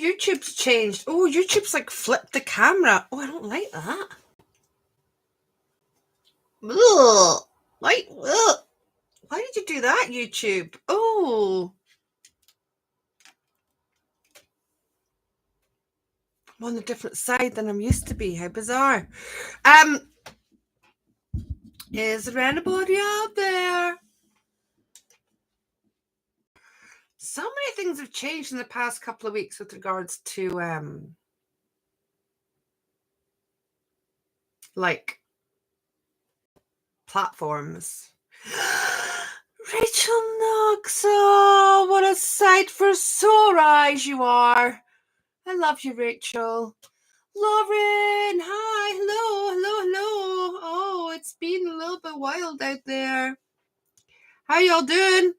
YouTube's changed. Oh, YouTube's like flipped the camera. Oh, I don't like that. Ugh. Like, ugh. Why did you do that, YouTube? Oh. I'm on a different side than I'm used to be. How bizarre. Is there anybody out there? So many things have changed in the past couple of weeks with regards to like platforms. Rachel Knox, oh, what a sight for sore eyes you are. I love you, Rachel. Lauren, hi, hello. Oh, it's been a little bit wild out there. How y'all doing?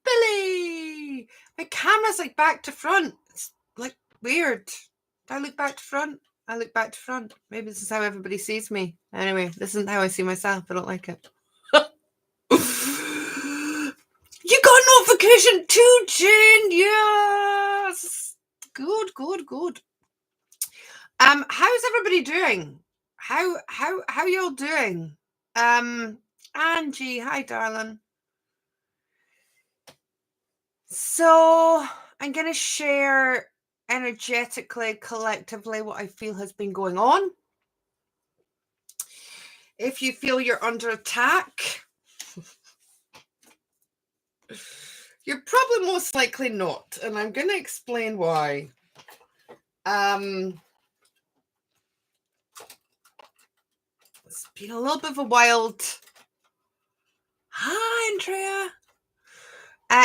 Billy, my camera's like back to front. It's like weird. Do I look back to front? I look back to front. Maybe this is how everybody sees me. Anyway, this isn't how I see myself. I don't like it. You got notification too, Jane. Yes. Good. How's everybody doing? How y'all doing? Angie, hi, darling. So I'm gonna share energetically, collectively, what I feel has been going on. If you feel you're under attack, you're probably most likely not, and I'm going to explain why. It's been a little bit of a wild... Hi, Andrea.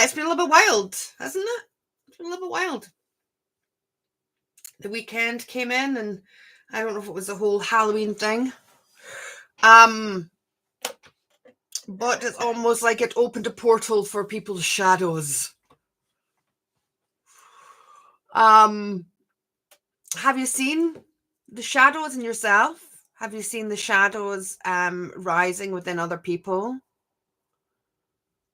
It's been a little bit wild, hasn't it? It's been a little bit wild. The weekend came in, and I don't know if it was the whole Halloween thing. But it's almost like it opened a portal for people's shadows. Have you seen the shadows in yourself? Have you seen the shadows rising within other people?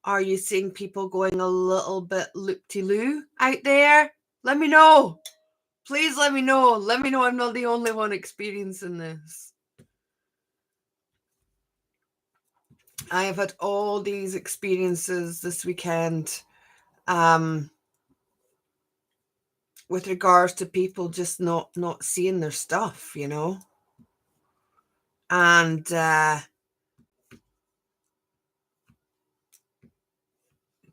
Are you seeing people going a little bit loop-de-loo out there? Let me know. Please let me know. Let me know I'm not the only one experiencing this. I have had all these experiences this weekend with regards to people just not seeing their stuff, you know. And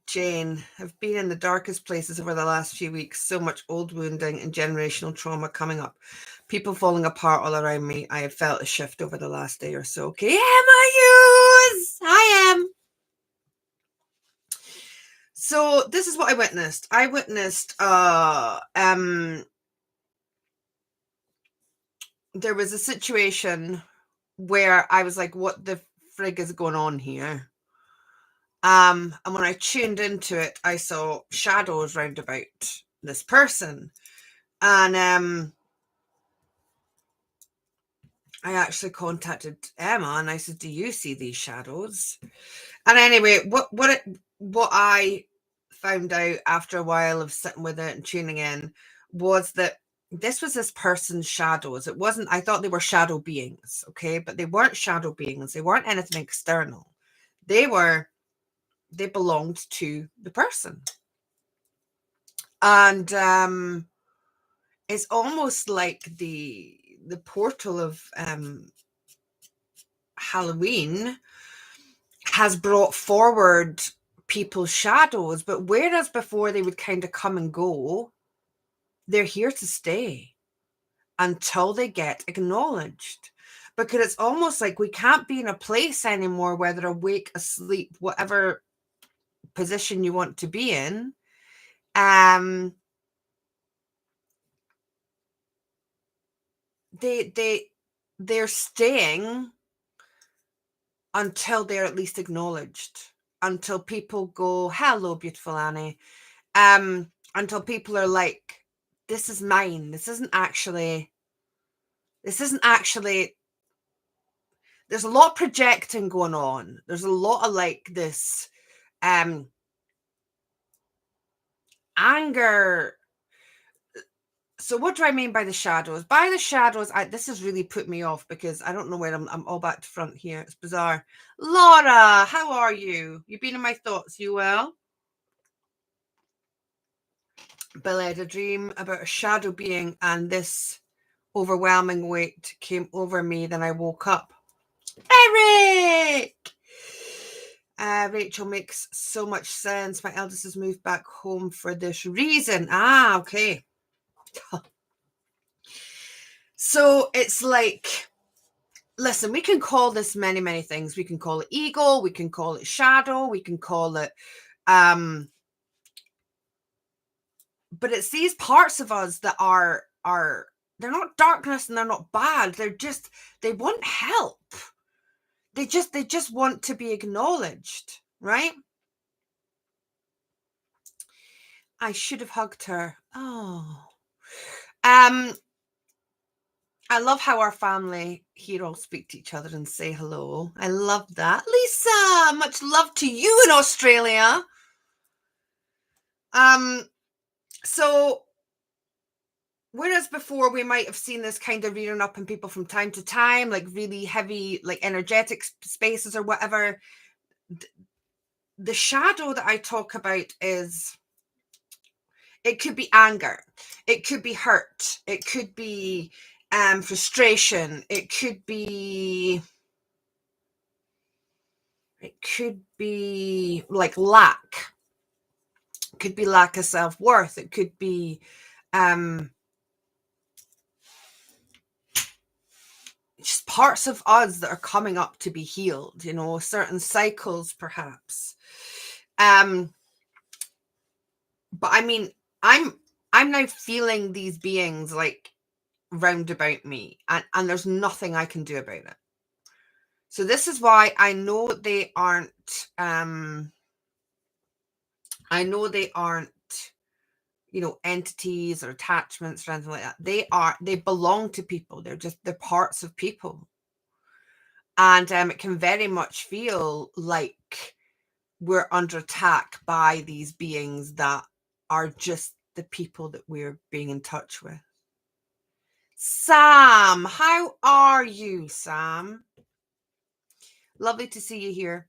Jane, have been in the darkest places over the last few weeks. So much old wounding and generational trauma coming up. People falling apart all around me. I have felt a shift over the last day or so. Okay, I am. So this is what I witnessed. I witnessed there was a situation where I was like, what the frig is going on here? And when I tuned into it, I saw shadows round about this person. And I actually contacted Emma and I said, do you see these shadows? And anyway, what I found out after a while of sitting with it and tuning in was that this was this person's shadows. It wasn't, I thought they were shadow beings, okay? But they weren't shadow beings. They weren't anything external. They belonged to the person. And it's almost like the portal of Halloween has brought forward people's shadows, but whereas before they would kind of come and go, they're here to stay until they get acknowledged. Because it's almost like we can't be in a place anymore, whether awake, asleep, whatever position you want to be in. They're staying until they're at least acknowledged, until people go, hello, beautiful Annie. Until people are like, this is mine. This isn't actually, there's a lot of projecting going on. There's a lot of like this anger. So what do I mean by the shadows? By the shadows, this has really put me off because I don't know where I'm all back to front here. It's bizarre. Laura, how are you? You've been in my thoughts. You well? Bill, I had a dream about a shadow being, and this overwhelming weight came over me. Then I woke up. Eric! Rachel, makes so much sense. My eldest has moved back home for this reason. Ah, okay. So it's like, listen, we can call this many, many things. We can call it ego. We can call it shadow. We can call it, but it's these parts of us that are, they're not darkness and they're not bad. They're just, they want help. They just want to be acknowledged, right? I should have hugged her. Oh. I love how our family here all speak to each other and say hello. I love that. Lisa, much love to you in Australia. So whereas before we might have seen this kind of rearing up in people from time to time, like really heavy, like energetic spaces or whatever, the shadow that I talk about is, it could be anger, it could be hurt, it could be frustration, it could be like lack, it could be lack of self-worth, it could be just parts of us that are coming up to be healed, you know, certain cycles perhaps. But I mean, I'm now feeling these beings like round about me, and there's nothing I can do about it. So this is why I know they aren't you know, entities or attachments or anything like that. They belong to people. They're parts of people. And it can very much feel like we're under attack by these beings that are just the people that we're being in touch with. Sam, how are you, Sam? Lovely to see you here.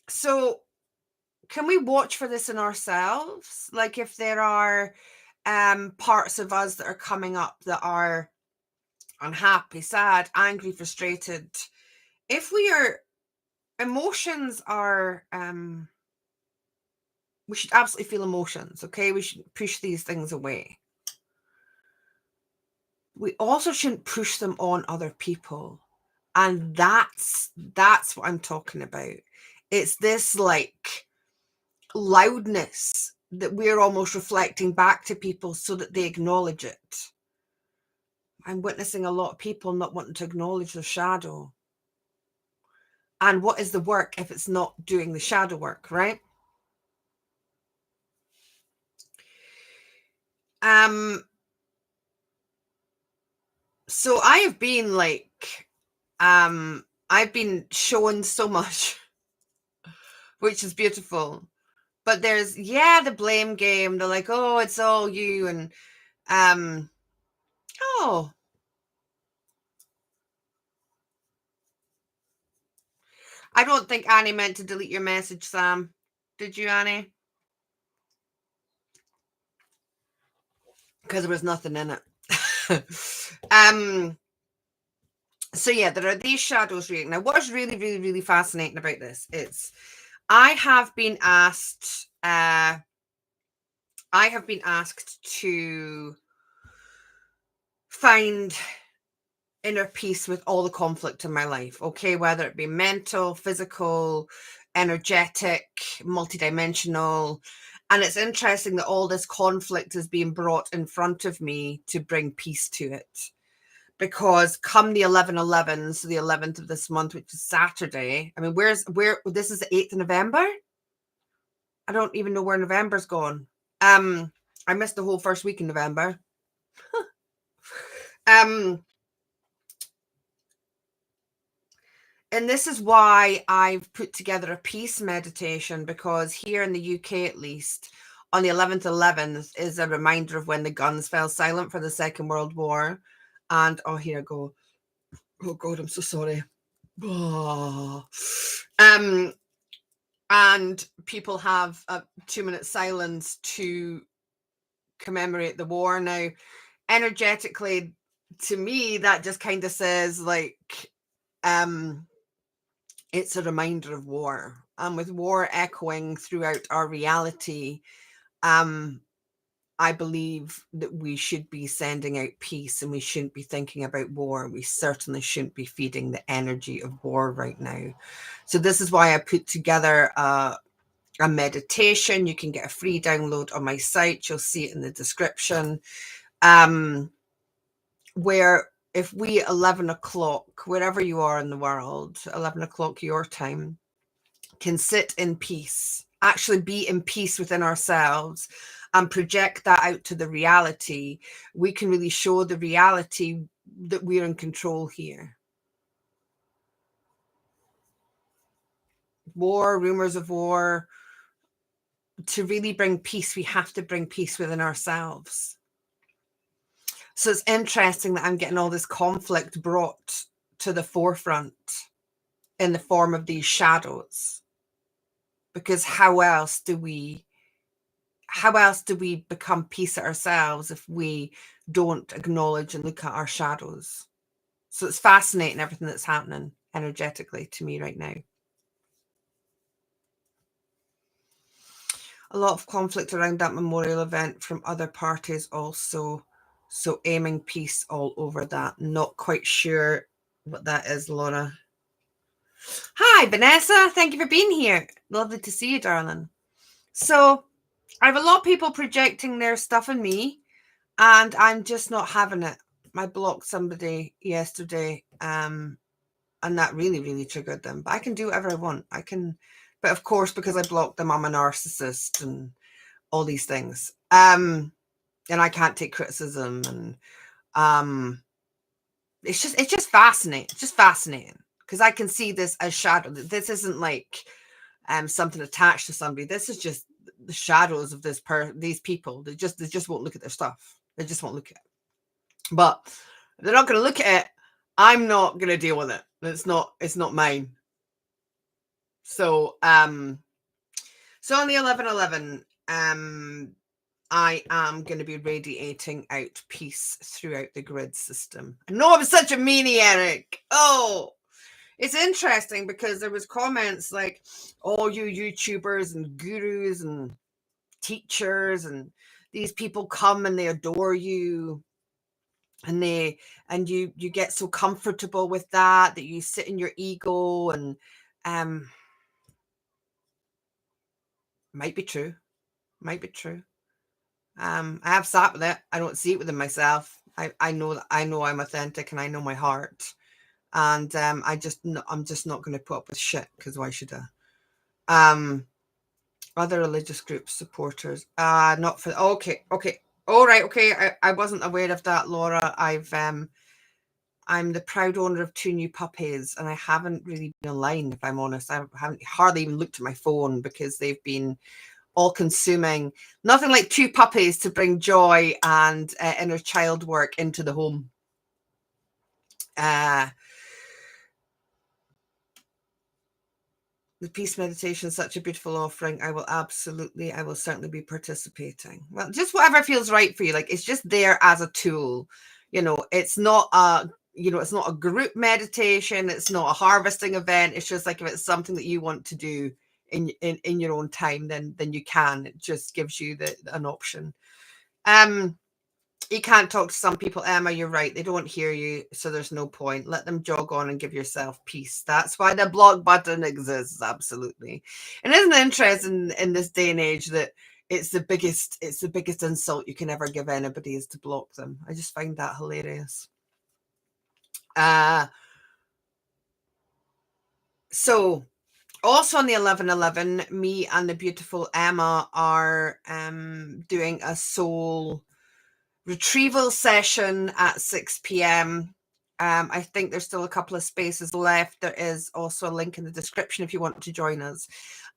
So can we watch for this in ourselves? Like if there are parts of us that are coming up that are unhappy, sad, angry, frustrated. If we are, emotions are, we should absolutely feel emotions, okay? We should push these things away. We also shouldn't push them on other people. And that's what I'm talking about. It's this like loudness that we're almost reflecting back to people so that they acknowledge it. I'm witnessing a lot of people not wanting to acknowledge their shadow. And what is the work if it's not doing the shadow work, right? So I have been like, I've been shown so much, which is beautiful. But there's, the blame game. They're like, oh, it's all you. And, oh, I don't think Annie meant to delete your message, Sam. Did you, Annie? Because there was nothing in it. So yeah, there are these shadows reading. Now, what is really, really, really fascinating about this is I have been asked to find inner peace with all the conflict in my life, okay, whether it be mental, physical, energetic, multidimensional. And it's interesting that all this conflict is being brought in front of me to bring peace to it. Because come the 11/11, so the 11th of this month, which is Saturday, I mean, this is the 8th of November? I don't even know where November's gone. I missed the whole first week in November. And this is why I've put together a peace meditation, because here in the UK, at least, on the 11th is a reminder of when the guns fell silent for the Second World War. And, oh, here I go. Oh, God, I'm so sorry. Oh. And people have a 2-minute silence to commemorate the war. Now, energetically, to me, that just kind of says, like, it's a reminder of war. And with war echoing throughout our reality, I believe that we should be sending out peace, and we shouldn't be thinking about war. We certainly shouldn't be feeding the energy of war right now. So this is why I put together a meditation. You can get a free download on my site. You'll see it in the description. Where if we 11 o'clock, wherever you are in the world, 11 o'clock your time, can sit in peace, actually be in peace within ourselves, and project that out to the reality, we can really show the reality that we're in control here. War, rumors of war, to really bring peace, we have to bring peace within ourselves. So it's interesting that I'm getting all this conflict brought to the forefront in the form of these shadows. Because how else do we become peace ourselves if we don't acknowledge and look at our shadows? So it's fascinating, everything that's happening energetically to me right now. A lot of conflict around that memorial event from other parties also. So aiming peace all over that. Not quite sure what that is, Laura. Hi, Vanessa. Thank you for being here. Lovely to see you, darling. So I have a lot of people projecting their stuff on me, and I'm just not having it. I blocked somebody yesterday, and that really, really triggered them. But I can do whatever I want. But of course, because I blocked them, I'm a narcissist and all these things. And I can't take criticism, and it's just fascinating. It's just fascinating because I can see this as shadow. This isn't like something attached to somebody. This is just the shadows of these people. They just won't look at their stuff. They just won't look at it. But if they're not going to look at it, I'm not going to deal with it. It's not mine. So on the 11/11, I am going to be radiating out peace throughout the grid system. I know I'm such a meanie, Eric. Oh, it's interesting because there was comments like, "Oh, you YouTubers and gurus and teachers and these people come and they adore you, and you get so comfortable with that you sit in your ego." And might be true. I have sat with it. I don't see it within myself. I know I'm authentic, and I know my heart, and I'm just not going to put up with shit, because why should I? Other religious groups supporters, not for okay, all right, okay. I wasn't aware of that, Laura. I'm the proud owner of 2 new puppies, and I haven't really been online, if I'm honest. I haven't hardly even looked at my phone because they've been all consuming. Nothing like 2 puppies to bring joy and inner child work into the home. The peace meditation is such a beautiful offering. I will certainly be participating. Well, just whatever feels right for you. Like, it's just there as a tool. It's not a group meditation. It's not a harvesting event. It's just like, if it's something that you want to do in your own time, then you can. It just gives you an option. You can't talk to some people, Emma. You're right. They don't hear you, so there's no point. Let them jog on and give yourself peace. That's why the block button exists. Absolutely. And isn't it interesting in this day and age that it's the biggest insult you can ever give anybody is to block them? I just find that hilarious. So also on the 11/11, me and the beautiful Emma are doing a soul retrieval session at 6 p.m. I think there's still a couple of spaces left. There is also a link in the description if you want to join us.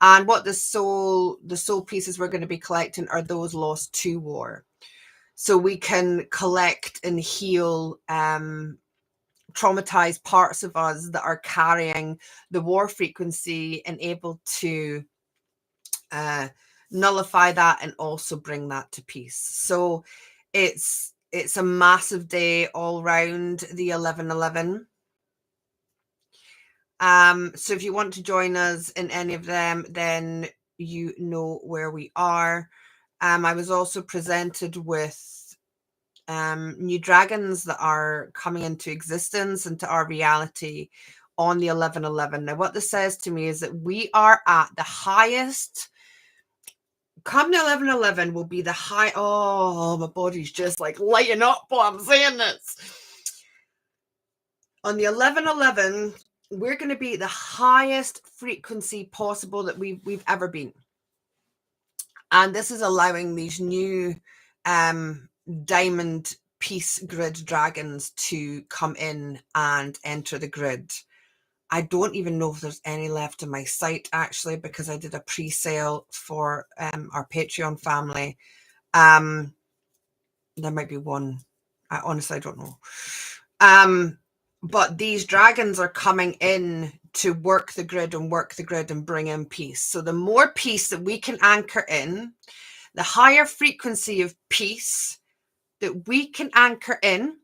And what the soul pieces we're going to be collecting are those lost to war. So we can collect and heal traumatized parts of us that are carrying the war frequency and able to nullify that and also bring that to peace. So it's a massive day all round the 11/11. So if you want to join us in any of them, then you know where we are. I was also presented with new dragons that are coming into existence, into our reality on the 11/11. Now, what this says to me is that we are at the highest. Come the 11/11 will be the high. Oh, my body's just like lighting up while I'm saying this. On the 11/11, we're going to be the highest frequency possible that we've ever been. And this is allowing these new diamond peace grid dragons to come in and enter the grid. I don't even know if there's any left on my site, actually, because I did a pre-sale for our Patreon family. There might be one. I honestly don't know. But these dragons are coming in to work the grid and bring in peace. So the more peace that we can anchor in, the higher frequency of peace that we can anchor in,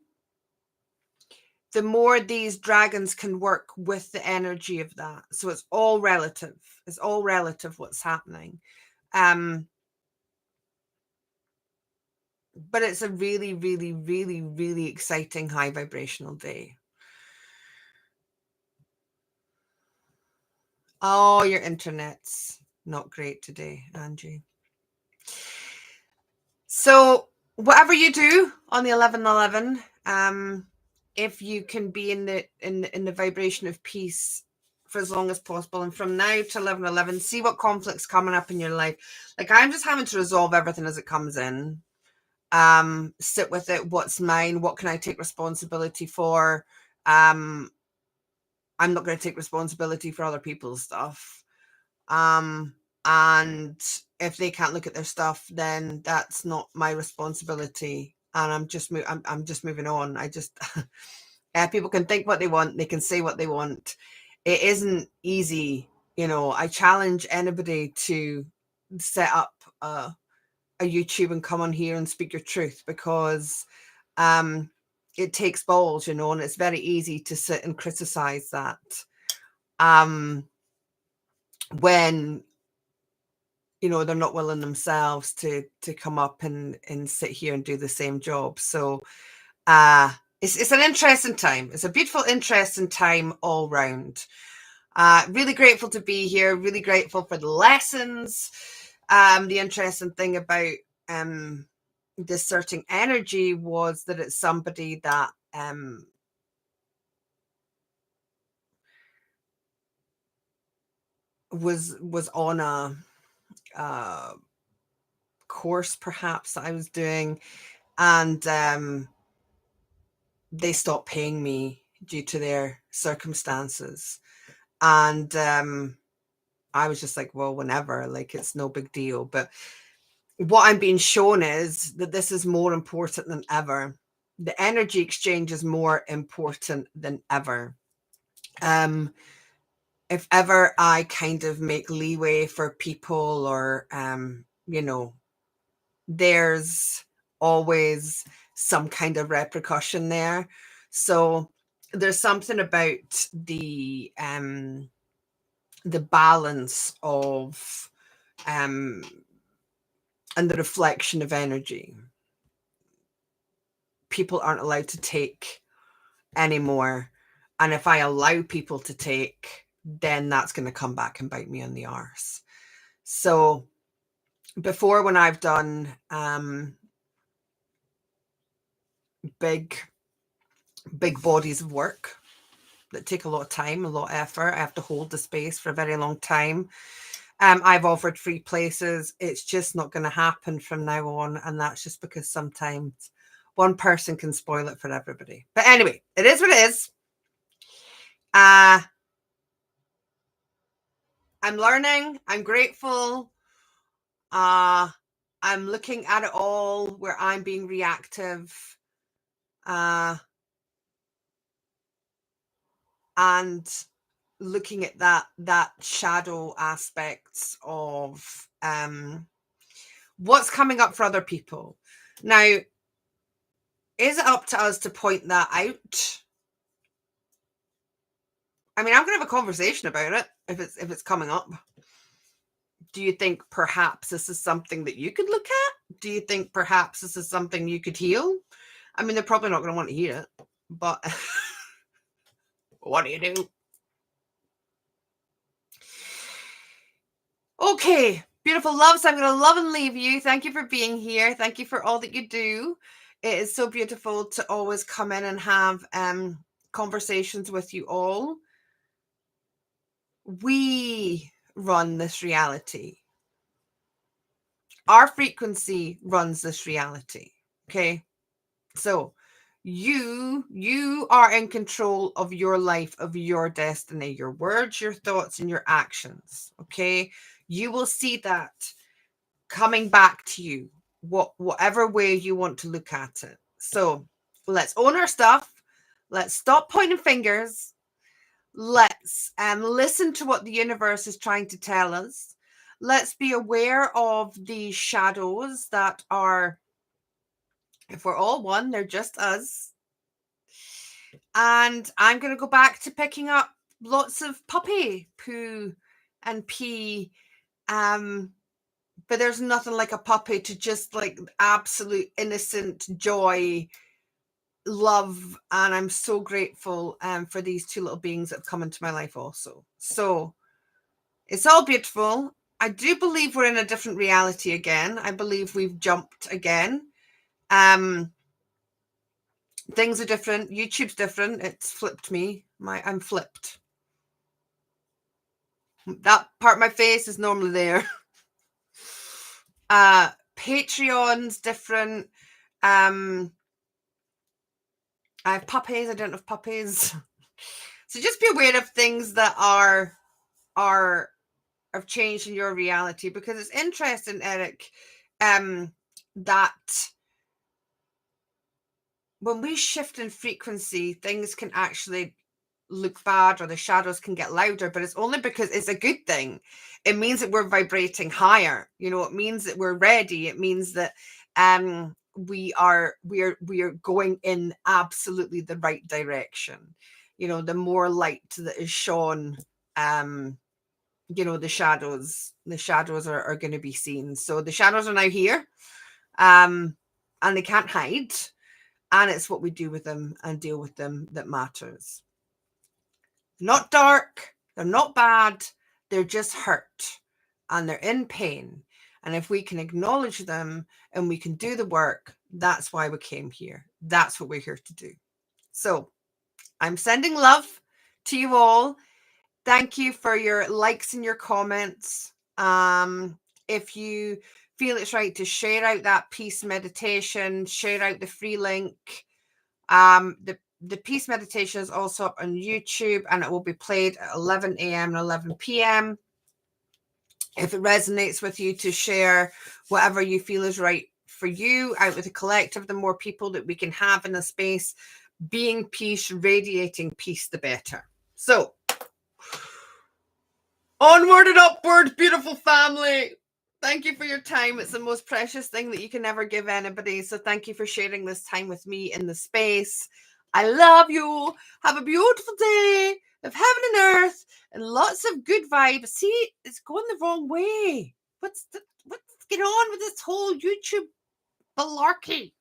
the more these dragons can work with the energy of that. So it's all relative. It's all relative what's happening. But it's a really, really, really, really exciting high vibrational day. Oh, your internet's not great today, Angie. So whatever you do on the 11/11, if you can be in the vibration of peace for as long as possible, and from now to 11/11, see what conflicts coming up in your life. Like, I'm just having to resolve everything as it comes in. Sit with it. What's mine? What can I take responsibility for? I'm not going to take responsibility for other people's stuff. And if they can't look at their stuff, then that's not my responsibility. And I'm just moving on. I just people can think what they want. They can say what they want. It isn't easy. I challenge anybody to set up a YouTube and come on here and speak your truth, because it takes balls, and it's very easy to sit and criticize that when they're not willing themselves to come up and sit here and do the same job. So it's an interesting time. It's a beautiful, interesting time all round. Really grateful to be here. Really grateful for the lessons. The interesting thing about this certain energy was that it's somebody that was on a course perhaps that I was doing, and they stopped paying me due to their circumstances. And I was just like, well, whenever, like, it's no big deal. But what I'm being shown is that this is more important than ever. The energy exchange is more important than ever. If ever I kind of make leeway for people, or there's always some kind of repercussion there. So there's something about the balance of and the reflection of energy. People aren't allowed to take anymore, and if I allow people to take, then that's going to come back and bite me on the arse. So before, when I've done big bodies of work that take a lot of time, a lot of effort, I have to hold the space for a very long time. I've offered free places. It's just not going to happen from now on, and that's just because sometimes one person can spoil it for everybody. But anyway, it is what it is. I'm learning. I'm grateful. I'm looking at it all where I'm being reactive. And looking at that shadow aspects of what's coming up for other people. Now, is it up to us to point that out? I mean, I'm gonna have a conversation about it if it's coming up. Do you think perhaps this is something that you could look at? Do you think perhaps this is something you could heal? I mean, they're probably not going to want to hear it, but what do you do? Okay, beautiful loves. I'm going to love and leave you. Thank you for being here. Thank you for all that you do. It is so beautiful to always come in and have conversations with you all. We run this reality. Our frequency runs this reality. Okay. So you are in control of your life, of your destiny, your words, your thoughts, and your actions. Okay. You will see that coming back to you, whatever way you want to look at it. So let's own our stuff. Let's stop pointing fingers. Let's listen to what the universe is trying to tell us. Let's be aware of the shadows that are, if we're all one, they're just us. And I'm going to go back to picking up lots of puppy poo and pee. But there's nothing like a puppy to just like absolute innocent joy, love. And I'm so grateful for these two little beings that have come into my life also. So it's all beautiful. I do believe we're in a different reality again. I believe we've jumped again. Things are different. YouTube's different. It's flipped me. I'm flipped. That part of my face is normally there. Patreon's different. I have puppies. I don't have puppies. So just be aware of things that have changed in your reality, because it's interesting, Eric, that when we shift in frequency, things can actually look bad, or the shadows can get louder, but it's only because it's a good thing. It means that we're vibrating higher. It means that we're ready. It means that we are going in absolutely the right direction. The more light that is shone, the shadows are going to be seen. So the shadows are now here, and they can't hide. And it's what we do with them and deal with them that matters. They're not dark. They're not bad. They're just hurt. And they're in pain. And if we can acknowledge them and we can do the work, that's why we came here. That's what we're here to do. So I'm sending love to you all. Thank you for your likes and your comments. If you feel it's right to share out that peace meditation, share out the free link. The peace meditation is also up on YouTube, and it will be played at 11 a.m. and 11 p.m. If it resonates with you, to share whatever you feel is right for you out with the collective. The more people that we can have in a space being peace, radiating peace, the better. So onward and upward, beautiful family. Thank you for your time. It's the most precious thing that you can ever give anybody. So thank you for sharing this time with me in the space. I love you. Have a beautiful day of heaven and earth and lots of good vibes. See, it's going the wrong way. What's going on with this whole YouTube malarkey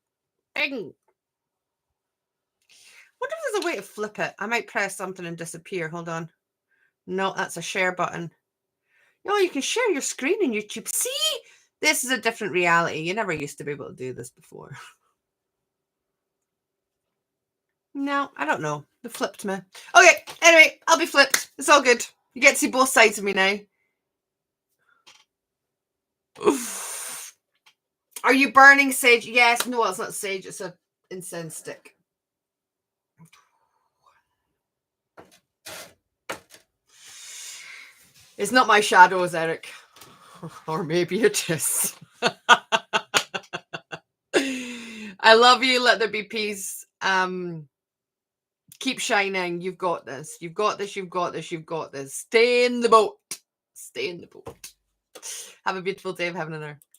thing? I wonder if there's a way to flip it. I might press something and disappear. Hold on. No, that's a share button. No, you can share your screen in YouTube. See, this is a different reality. You never used to be able to do this before. No, I don't know. They flipped me. Okay, anyway, I'll be flipped. It's all good. You get to see both sides of me now. Oof. Are you burning sage? Yes. No, it's not sage. It's incense stick. It's not my shadows, Eric. Or maybe it is. I love you. Let there be peace. Keep shining. You've got this. You've got this. You've got this. You've got this. Stay in the boat. Stay in the boat. Have a beautiful day of heaven and earth.